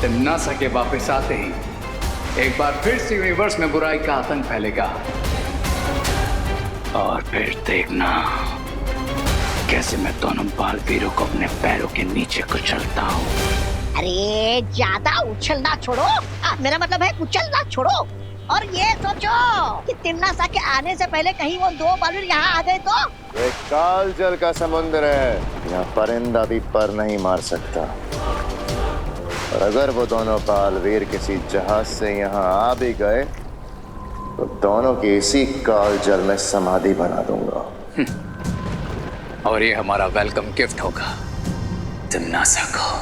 तिम्नासा के वापस आते ही एक बार फिर से यूनिवर्स में बुराई का आतंक फैलेगा और फिर देखना कैसे मैं दोनों बालवीरों को अपने पैरों के नीचे कुचलता हूँ। अरे ज्यादा उछलना छोड़ो, मेरा मतलब है कुचलना छोड़ो। और ये सोचो कि तिम्नासा के आने से पहले कहीं वो दो बालवीर यहाँ आ गए तो। ये काल जल का समुद्र है, यहाँ परिंदा भी पर नहीं मार सकता। और अगर वो दोनों बालवीर किसी जहाज से यहाँ आ भी गए तो दोनों की इसी काल जल में समाधि बना दूंगा। और ये हमारा वेलकम गिफ्ट होगा तिम्नासा को।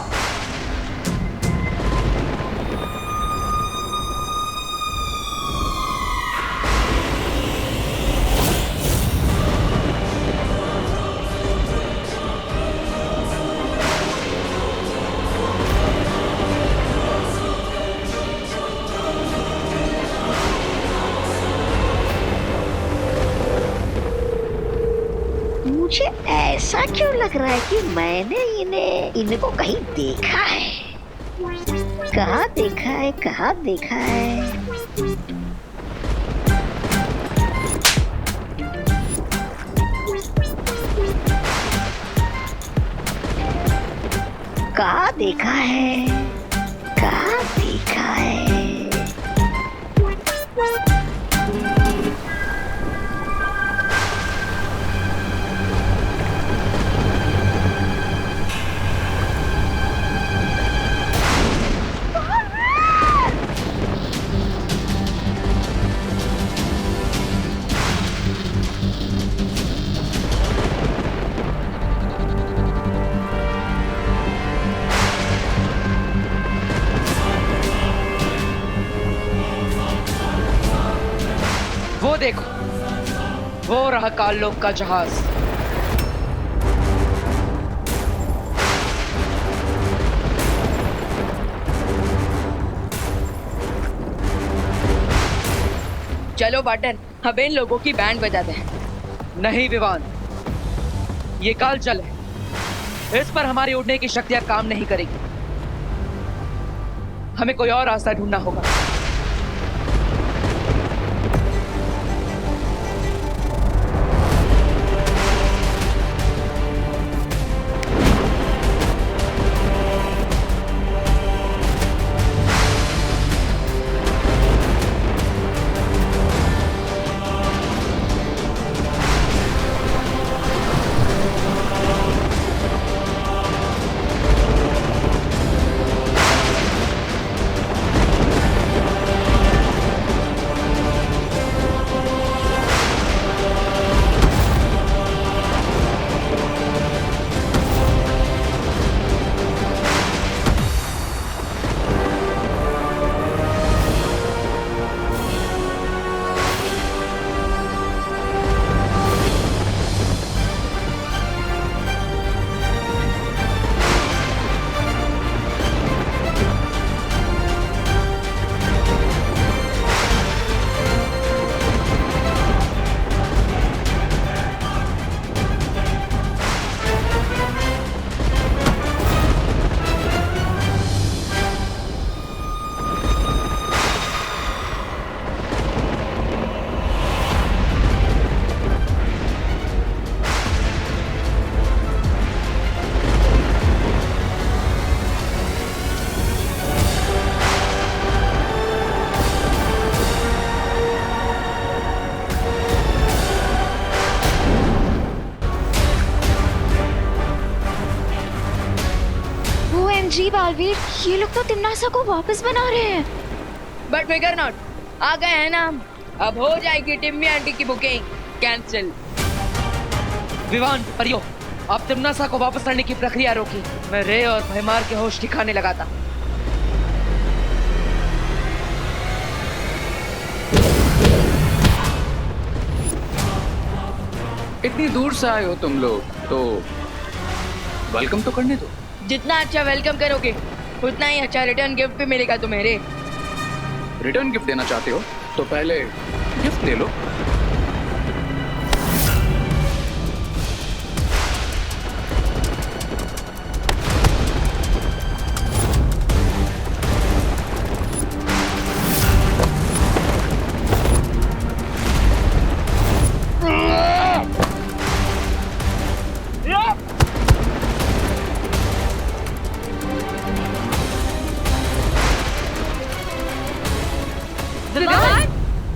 मुझे ऐसा क्यों लग रहा है कि मैंने इनको कहीं देखा है। कहाँ देखा है, कहाँ देखा है? कहाँ देखा है, कहाँ देखा है? वो देखो, वो रहा काललोक का जहाज। चलो बाटन, अब इन लोगों की बैंड बजा दें। नहीं विवान, ये काल जल है, इस पर हमारी उड़ने की शक्तियां काम नहीं करेगी। हमें कोई और रास्ता ढूंढना होगा। जी बालवीर, ये लोग तो तिम्नासा को वापस बना रहे हैं। बट फिकर नॉट, आ गए हैं ना हम। अब हो जाएगी टिम्मी आंटी की बुकिंग कैंसिल। विवान, परियो, आप तिम्नासा को वापस लाने की प्रक्रिया रोकी। मैं रे और भयमार के होश ठिकाने लगाता। इतनी दूर से आए हो तुम लोग, तो वेलकम तो करने दो। जितना अच्छा वेलकम करोगे उतना ही अच्छा रिटर्न गिफ्ट भी मिलेगा तुम्हें रे। रिटर्न गिफ्ट देना चाहते हो तो पहले गिफ्ट ले लो।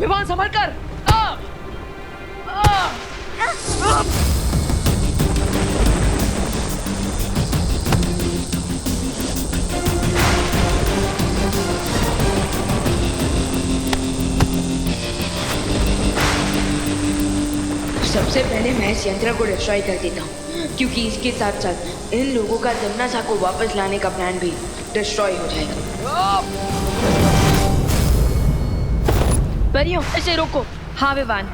विवान संभल कर। सबसे पहले मैं इस यंत्र को डिस्ट्रॉय कर देता हूँ, क्योंकि इसके साथ साथ इन लोगों का तिम्नासा को वापस लाने का प्लान भी डिस्ट्रॉय हो जाएगा। परियों, इसे रोको। हाँ विवान।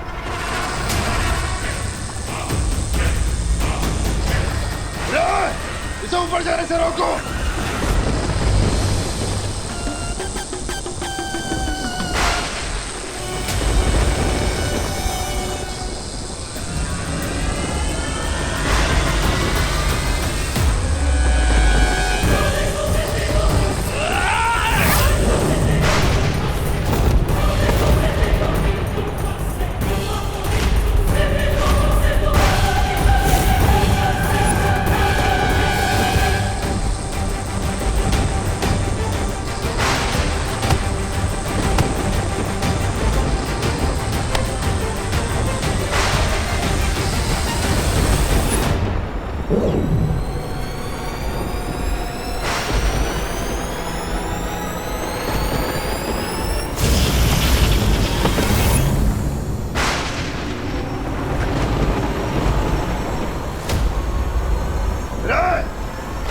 इसे ऊपर जाने से रोको।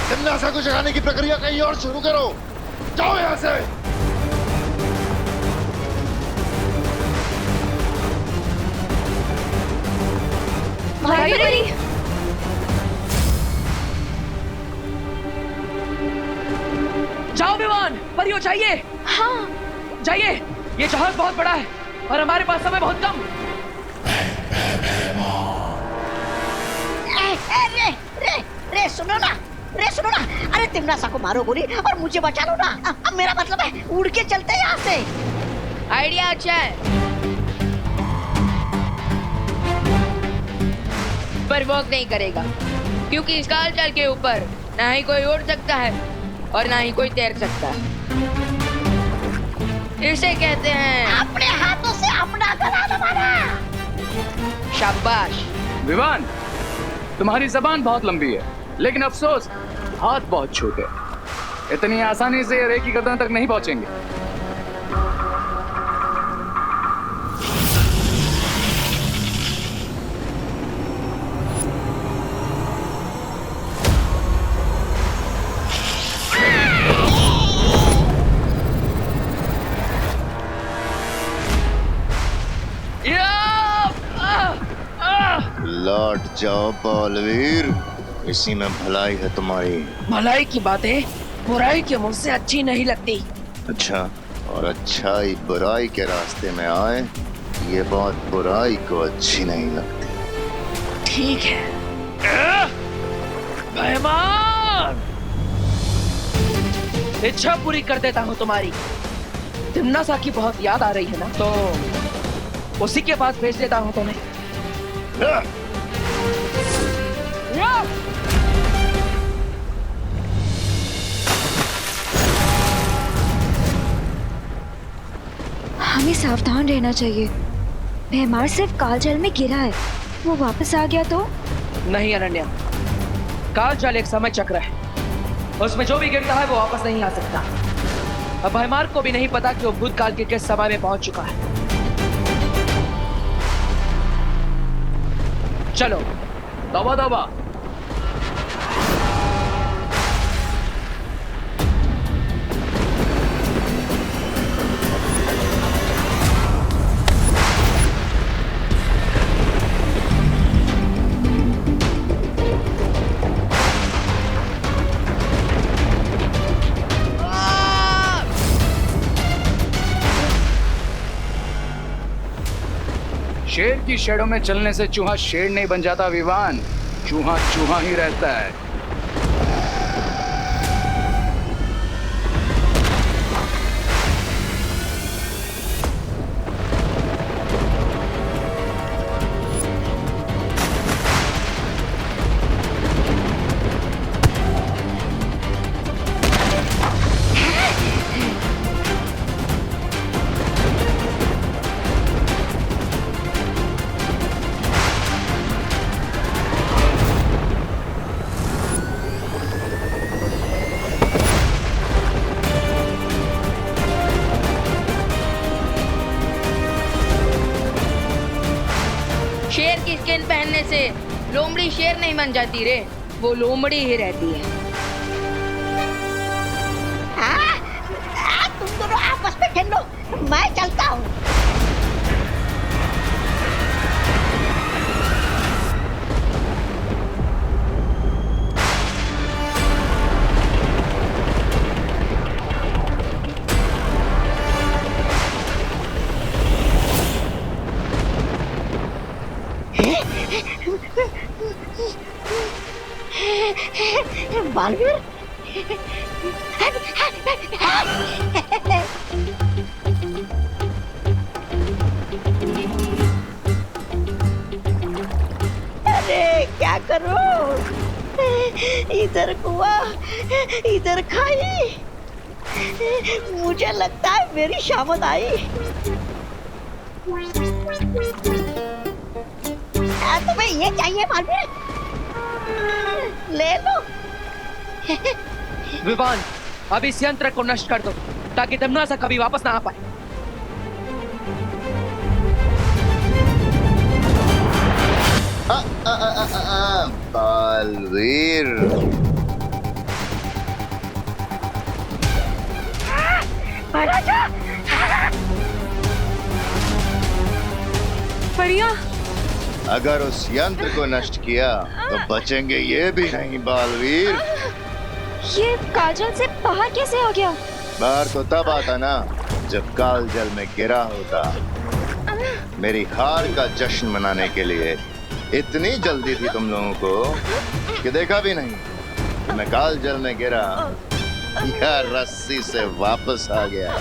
तिम्नासा को जगाने की प्रक्रिया कहीं और शुरू करो। जाओ यहाँ से। भाई जाओ विवान, परियों चाहिए। हाँ जाइए, ये जहाज बहुत बड़ा है और हमारे पास समय बहुत कम। रे सुनो ना, अरे तिम्नासा को मारो गोली और मुझे बचा लो ना। अब मेरा मतलब है उड़ के चलते हैं यहाँ से। आइडिया अच्छा है, पर वर्क नहीं करेगा, क्योंकि इस काल जल के ऊपर ना ही कोई उड़ सकता है और ना ही कोई तैर सकता है। इसे कहते हैं अपने हाथों से अपना गला दबाना। शाबाश। विवान, तुम्हारी जबान बहुत लंबी है, लेकिन अफसोस हाथ बहुत छोटे। इतनी आसानी से ये रे की गर्दन तक नहीं पहुंचेंगे। लौट जाओ बालवीर, इसी में भलाई है तुम्हारी। भलाई की बातें बुराई के मुंह से अच्छी नहीं लगती। अच्छा, और अच्छाई बुराई के रास्ते में आए, ये बात बुराई को अच्छी नहीं लगती। ठीक है मेहमान, इच्छा पूरी कर देता हूँ तुम्हारी। तिम्नासा की बहुत याद आ रही है ना, तो उसी के पास भेज देता हूँ तुम्हें। हमें सावधान रहना चाहिए। भैमार सिर्फ कालजल में गिरा है, वो वापस आ गया तो? नहीं अनन्या, कालजल एक समय चक्र है, उसमें जो भी गिरता है वो वापस नहीं आ सकता। अब भैमार को भी नहीं पता कि वो भूतकाल के किस समय में पहुंच चुका है। चलो दबा दबा। शेर की शेडों में चलने से चूहा शेर नहीं बन जाता विवान, चूहा चूहा ही रहता है। ऐसे लोमड़ी शेर नहीं बन जाती रे, वो लोमड़ी ही रहती है। तुम दोनों आपस में खेल लो, मैं चलता हूँ। बालवीर, अरे क्या करूं? इधर कुआं, इधर खाई। मुझे लगता है मेरी शामत आई। तुम्हें ये चाहिए बालवीर? ले लो। विवान, अब इस यंत्र को नष्ट कर दो ताकि तमन्ना कभी वापस ना आ पाए। बालवीर, परिया, अगर उस यंत्र को नष्ट किया तो बचेंगे ये भी नहीं बालवीर। ये काजल से बाहर कैसे हो गया? बाहर तो तब आता ना जब काल जल में गिरा होता। मेरी हार का जश्न मनाने के लिए इतनी जल्दी थी तुम लोगों को कि देखा भी नहीं मैं काल जल में गिरा या रस्सी से वापस आ गया।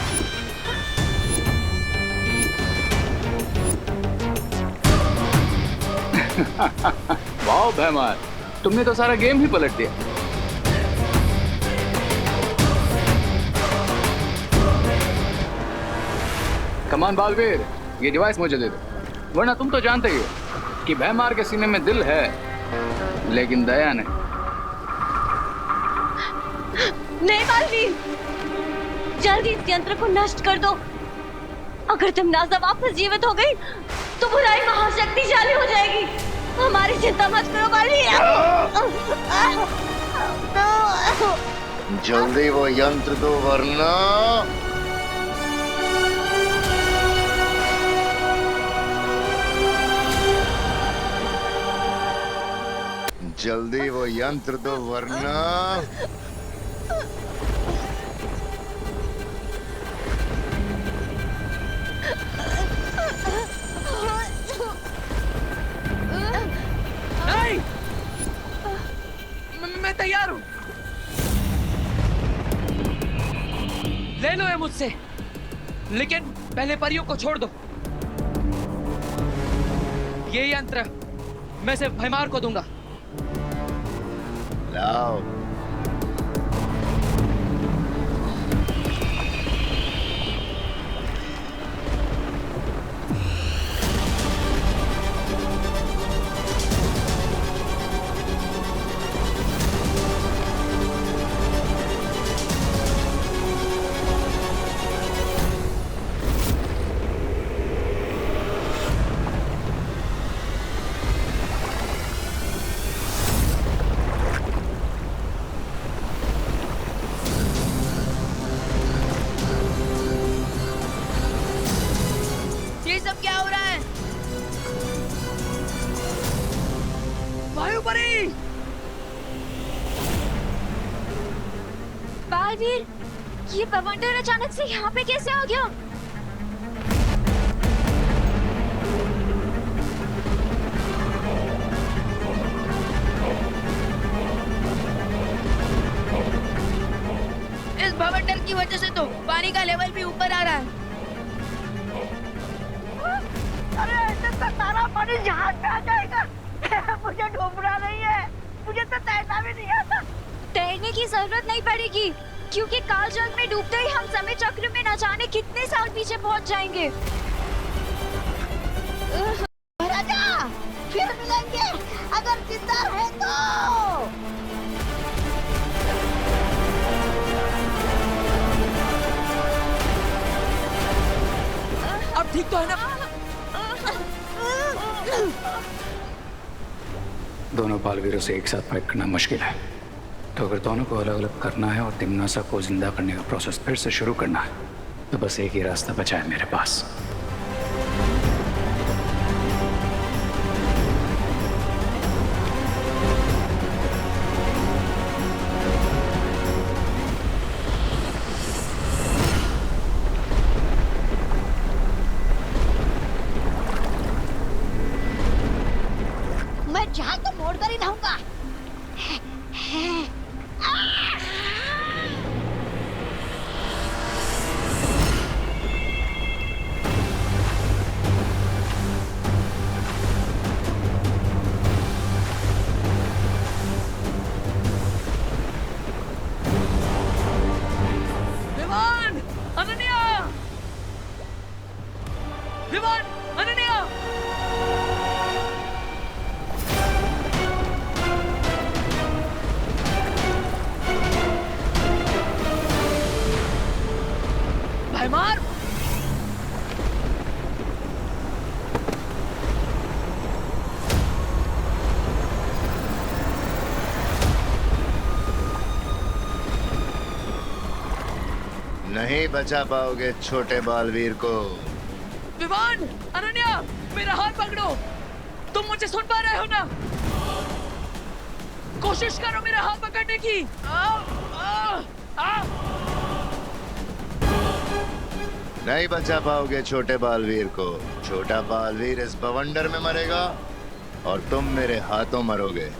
वाह भैमार, तुमने तो सारा गेम ही पलट दिया। कमान बालवीर, ये डिवाइस मुझे दे दो, वरना तुम तो जानते ही हो कि भैमार के सीने में दिल है लेकिन दया नहीं। नहीं बालवीर, जल्दी इस यंत्र को नष्ट कर दो। अगर तमन्ना वापस जीवित हो गई तो बुराई महाशक्तिशाली हो जाएगी। हमारी चिंता मत करो बालवीर। जल्दी वो यंत्र दो वरना जल्दी वो यंत्र दो वरना नहीं, मैं तैयार हूँ। ले लो ये मुझसे, लेकिन पहले परियों को छोड़ दो। ये यंत्र मैं सिर्फ भैमार को दूंगा। लाओ। ये सब क्या हो रहा है? वायुपरी! बालवीर, ये बवंडर अचानक से यहाँ पे कैसे आ गया? इस भवंडर की वजह से तो पानी का लेवल भी ऊपर आ रहा है। अरे ऐसे तो सारा पानी जहाज पे आ जाएगा। मुझे डूबना नहीं है, मुझे तो तैरना भी नहीं आता। तैरने की जरूरत नहीं पड़ेगी, क्योंकि काल जल में डूबते ही हम समय चक्र में न जाने कितने साल पीछे पहुंच जाएंगे। राजा, फिर मिलेंगे अगर जिंदा है तो। अब ठीक तो है ना? दोनों बालवीरों से एक साथ फाइट करना मुश्किल है। तो अगर दोनों को अलग अलग करना है और तिम्नासा को जिंदा करने का प्रोसेस फिर से शुरू करना है, तो बस एक ही रास्ता बचा है मेरे पास। मैं जहाँ को मोड़ कर ही रहूंगा। विवान! अनन्या! विवान! अनन्या! भैमार! नहीं बचा पाओगे छोटे बालवीर को। विवान! अनन्या! मेरा हाथ पकड़ो। तुम मुझे सुन पा रहे हो ना? कोशिश करो मेरा हाथ पकड़ने की। नहीं बचा पाओगे छोटे बालवीर को। छोटा बालवीर इस बवंडर में मरेगा और तुम मेरे हाथों मरोगे।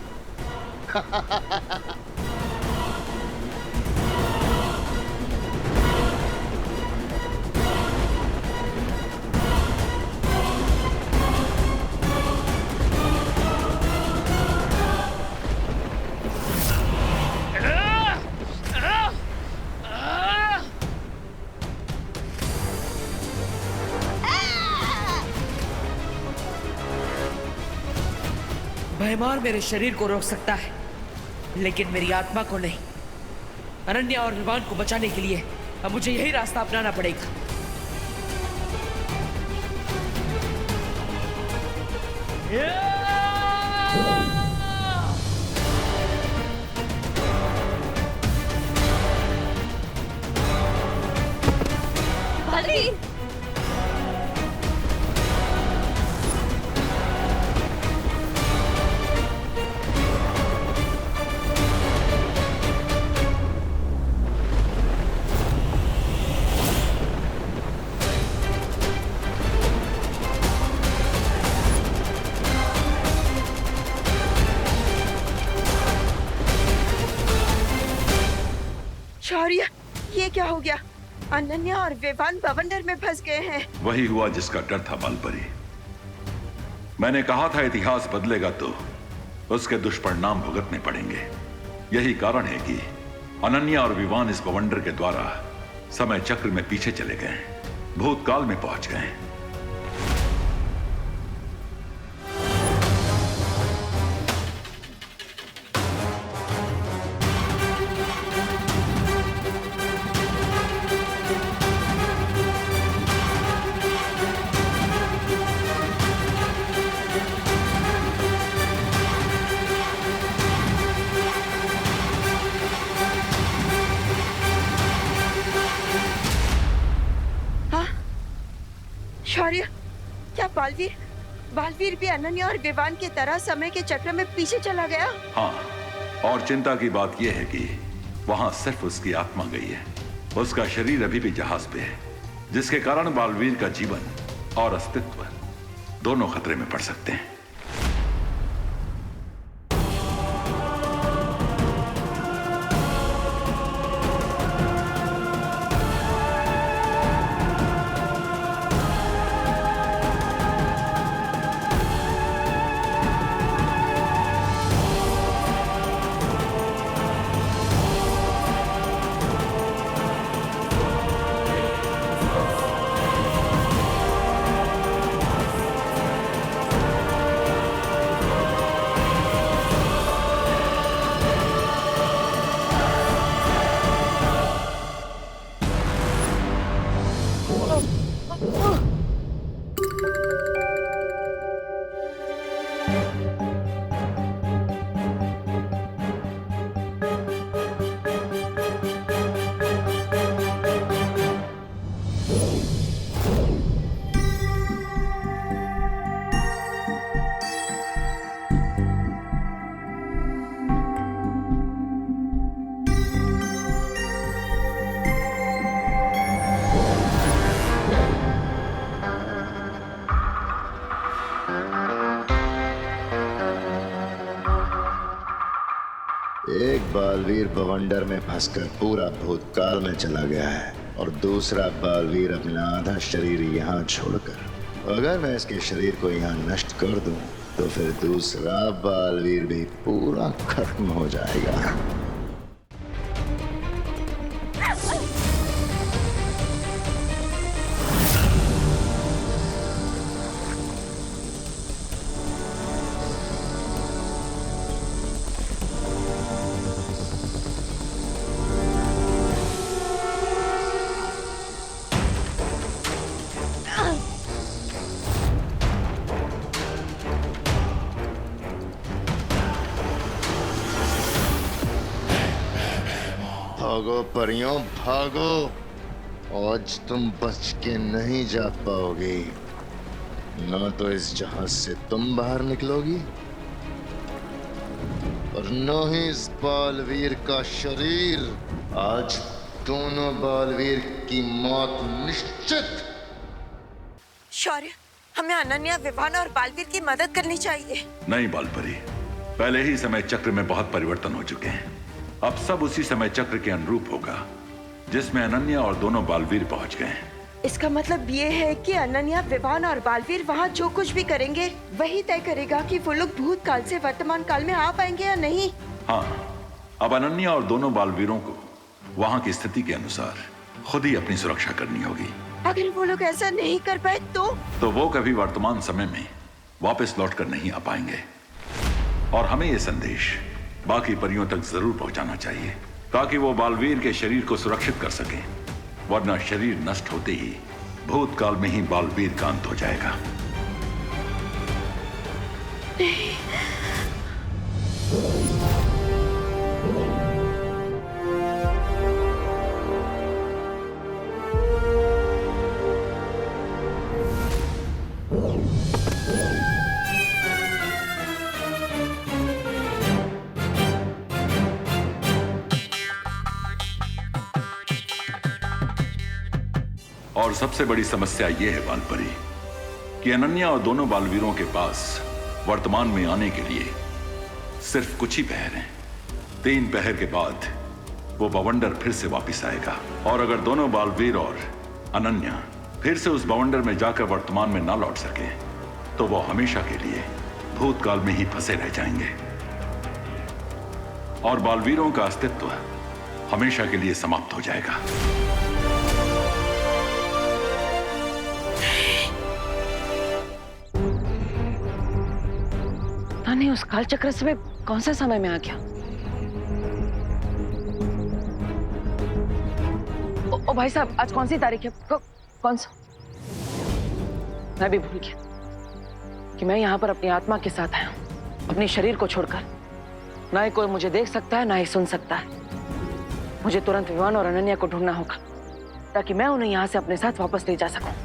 भयमार मेरे शरीर को रोक सकता है, लेकिन मेरी आत्मा को नहीं। अनन्या और विवान को बचाने के लिए अब मुझे यही रास्ता अपनाना पड़ेगा। बलवीर! शौर्य, ये क्या हो गया? अनन्या और विवान बवंडर में फंस गए हैं। वही हुआ जिसका डर था बालपरी। मैंने कहा था इतिहास बदलेगा तो उसके दुष्परिणाम भुगतने पड़ेंगे। यही कारण है कि अनन्या और विवान इस बवंडर के द्वारा समय चक्र में पीछे चले गए, भूतकाल में पहुंच गए। शौर्य, क्या बालवीर भी अनन्या और विवान की तरह समय के चक्र में पीछे चला गया? हाँ, और चिंता की बात यह है कि वहां सिर्फ उसकी आत्मा गई है। उसका शरीर अभी भी जहाज पे है, जिसके कारण बालवीर का जीवन और अस्तित्व दोनों खतरे में पड़ सकते हैं। बालवीर बवंडर में फंसकर पूरा भूतकाल में चला गया है और दूसरा बालवीर अपना आधा शरीर यहाँ छोड़कर। अगर मैं इसके शरीर को यहाँ नष्ट कर दूं तो फिर दूसरा बालवीर भी पूरा खत्म हो जाएगा। भागो परियों भागो, आज तुम बच के नहीं जा पाओगी। ना तो इस जहाज से तुम बाहर निकलोगी और न ही इस बालवीर का शरीर। आज दोनों बालवीर की मौत निश्चित। शौर्य, हमें अनन्या, विवान और बालवीर की मदद करनी चाहिए। नहीं बालपरी, पहले ही समय चक्र में बहुत परिवर्तन हो चुके हैं। अब सब उसी समय चक्र के अनुरूप होगा जिसमें अनन्या और दोनों बालवीर पहुंच गए हैं। इसका मतलब ये है कि अनन्या, विवान और बालवीर वहाँ जो कुछ भी करेंगे वही तय करेगा कि वो लोग भूतकाल से वर्तमान काल में आ पाएंगे या नहीं। हाँ, अब अनन्या और दोनों बालवीरों को वहाँ की स्थिति के अनुसार खुद ही अपनी सुरक्षा करनी होगी। अगर वो लोग ऐसा नहीं कर पाए तो वो कभी वर्तमान समय में वापस लौट कर नहीं आ पाएंगे। और हमें ये संदेश बाकी परियों तक जरूर पहुंचाना चाहिए ताकि वो बालवीर के शरीर को सुरक्षित कर सकें, वरना शरीर नष्ट होते ही भूतकाल में ही बालवीर का अंत हो जाएगा। और सबसे बड़ी समस्या यह है बालपरी कि अनन्या और दोनों बालवीरों के पास वर्तमान में आने के लिए सिर्फ कुछ ही पहर हैं। 3 पहर के बाद वो बवंडर फिर से वापस आएगा और अगर दोनों बालवीर और अनन्या फिर से उस बवंडर में जाकर वर्तमान में ना लौट सके तो वो हमेशा के लिए भूतकाल में ही फंसे रह जाएंगे और बालवीरों का अस्तित्व हमेशा के लिए समाप्त हो जाएगा। नहीं, उस काल चक्र से मैं कौन सा समय में आ गया? ओ भाई साहब, आज कौन सी तारीख है? कौन सा? मैं भी भूल गया कि मैं यहाँ पर अपनी आत्मा के साथ आया हूँ, अपने शरीर को छोड़कर। ना ही कोई मुझे देख सकता है, ना ही सुन सकता है। मुझे तुरंत विवान और अनन्या को ढूंढना होगा ताकि मैं उन्हें यहाँ से अपने साथ वापस ले जा सकूं।